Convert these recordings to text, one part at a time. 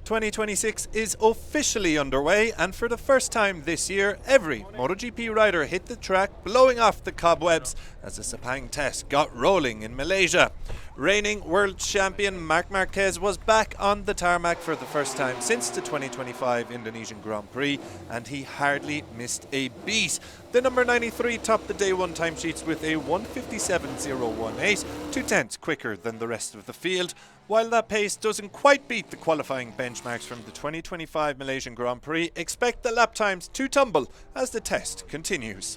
2026 is officially underway, and for the first time this year, every MotoGP rider hit the track, blowing off the cobwebs as the Sepang Test got rolling in Malaysia. Reigning world champion Marc Marquez was back on the tarmac for the first time since the 2025 Indonesian Grand Prix, and he hardly missed a beat. The number 93 topped the day one timesheets with a 1:57.018, 2/10 quicker than the rest of the field. While that pace doesn't quite beat the qualifying benchmarks from the 2025 Malaysian Grand Prix, expect the lap times to tumble as the test continues.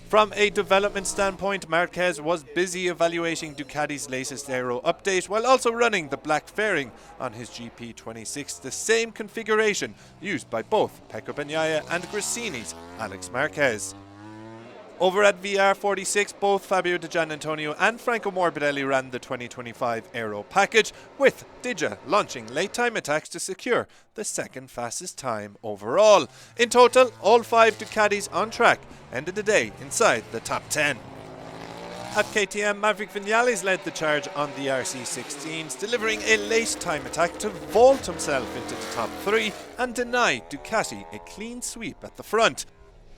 From a development standpoint, Marquez was busy evaluating Ducati's latest aero update while also running the black fairing on his GP26, the same configuration used by both Pecco Bagnaia and Gresini's Alex Marquez. Over at VR46, both Fabio Di Giannantonio and Franco Morbidelli ran the 2025 aero package, with Dija launching late time attacks to secure the second fastest time overall. In total, all 5 Ducatis on track ended the day inside the top 10. At KTM, Maverick Vinales led the charge on the RC16s, delivering a late time attack to vault himself into the top 3 and deny Ducati a clean sweep at the front.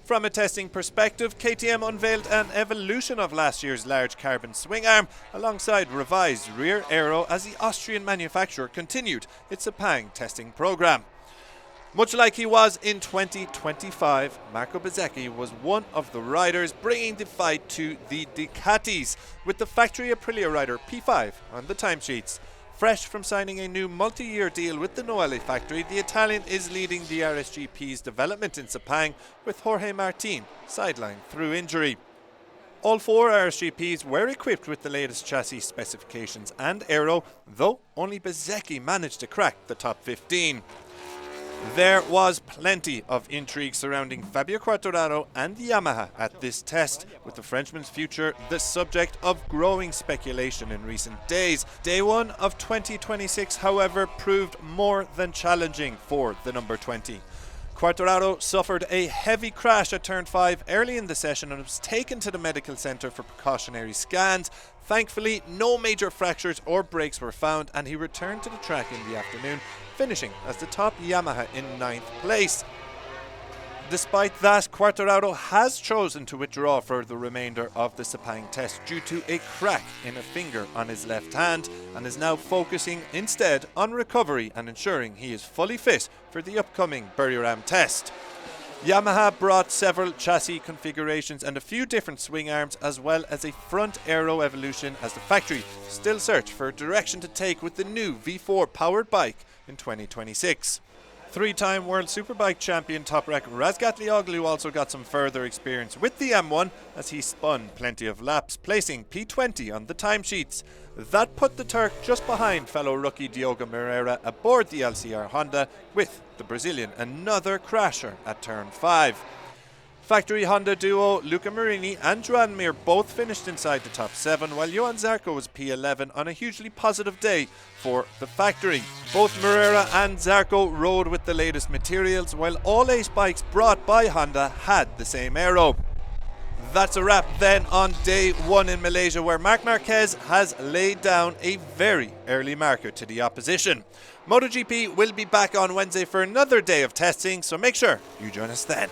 From a testing perspective, KTM unveiled an evolution of last year's large carbon swing arm alongside revised rear aero as the Austrian manufacturer continued its Sepang testing program. Much like he was in 2025, Marco Bezzecchi was one of the riders bringing the fight to the Ducatis, with the factory Aprilia rider P5 on the timesheets. Fresh from signing a new multi-year deal with the Noelle factory, the Italian is leading the RSGP's development in Sepang, with Jorge Martin sidelined through injury. All 4 RSGPs were equipped with the latest chassis specifications and aero, though only Bezzecchi managed to crack the top 15. There was plenty of intrigue surrounding Fabio Quartararo and Yamaha at this test, with the Frenchman's future the subject of growing speculation in recent days. Day 1 of 2026, however, proved more than challenging for the number 20. Quartararo suffered a heavy crash at turn 5 early in the session and was taken to the medical centre for precautionary scans. Thankfully, no major fractures or breaks were found, and he returned to the track in the afternoon, finishing as the top Yamaha in 9th place. Despite that, Quartararo has chosen to withdraw for the remainder of the Sepang Test due to a crack in a finger on his left hand, and is now focusing instead on recovery and ensuring he is fully fit for the upcoming Buriram Test. Yamaha brought several chassis configurations and a few different swing arms, as well as a front aero evolution, as the factory still search for a direction to take with the new V4 powered bike in 2026. 3-time World Superbike champion Toprak Razgatlioglu also got some further experience with the M1 as he spun plenty of laps, placing P20 on the timesheets. That put the Turk just behind fellow rookie Diogo Moreira aboard the LCR Honda, with the Brazilian another crasher at turn 5. Factory Honda duo Luca Marini and Joan Mir both finished inside the top 7, while Johan Zarco was P11 on a hugely positive day for the factory. Both Moreira and Zarco rode with the latest materials, while all 8 bikes brought by Honda had the same aero. That's a wrap then on day 1 in Malaysia, where Marc Marquez has laid down a very early marker to the opposition. MotoGP will be back on Wednesday for another day of testing, so make sure you join us then.